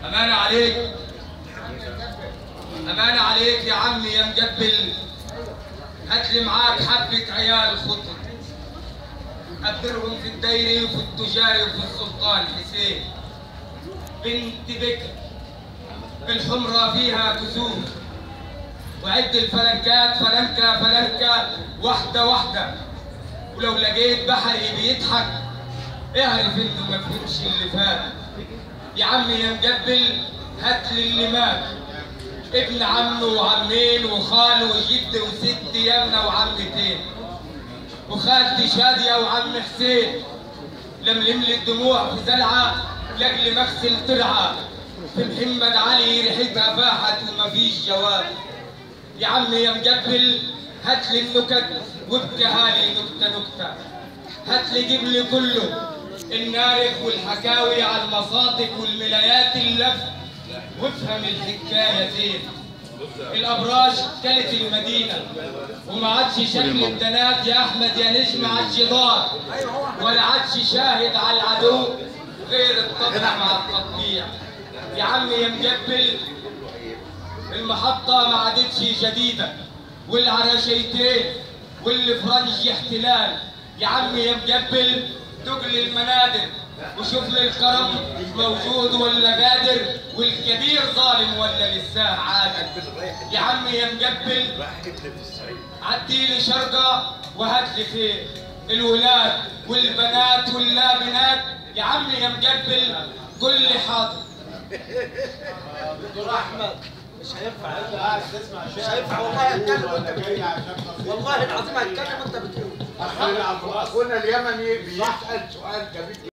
أمانة عليك، أمانة عليك يا عمي يا مجبل. هاتلي معاك حبة عيال خطر قدرهم في الدايري وفي التجاري وفي السلطان حسين. بنت بكر الحمرة فيها كسوف، وعد الفلنكات فلنكة فلنكة واحدة واحدة. ولو لقيت بحري بيضحك اعرف انه ما فهمش اللي فات. يا عمي يا مجبل هاتلي اللي مات، ابن عمه وعمين وخاله وجد وست يمنة وعمتين، وخالتي شادية وعم حسين. لململي الدموع في زلعة لاجل مغسل ترعة، في محمد علي ريحتها فاحت ومفيش جواب. يا عمي يا مجبل هاتلي النكت وابكيها لي نكتة نكتة. هاتلي جبلي كله النارخ والحكاوي على المصادق والملايات اللف، وافهم الحكاية زين. الابراج كلت المدينه وما عادش شكل الدنات يا احمد يا نجم على الجدار، ولا عادش شاهد على العدو غير الطبع مع التطبيع. يا عمي يا مجبل المحطه ما عادتش جديده، والعراشيتين والفرنج احتلال. يا عمي يا مجبل دق لي المنادر وشوف لي الكرم موجود ولا قادر، والكبير ظالم ولا لساه عادل. يا عمي يا مجبل عدي لي شرقه وهات لي خير الولاد والبنات واللابنات. يا عمي يا مجبل قول لي حاضر. دكتور احمد مش هينفع انت قاعد تسمع شيء، مش هينفع والله هتكلم وانت بتقول، والله العظيم هتكلم وانت بتقول. اخونا اليمني بيسال سؤال جميل.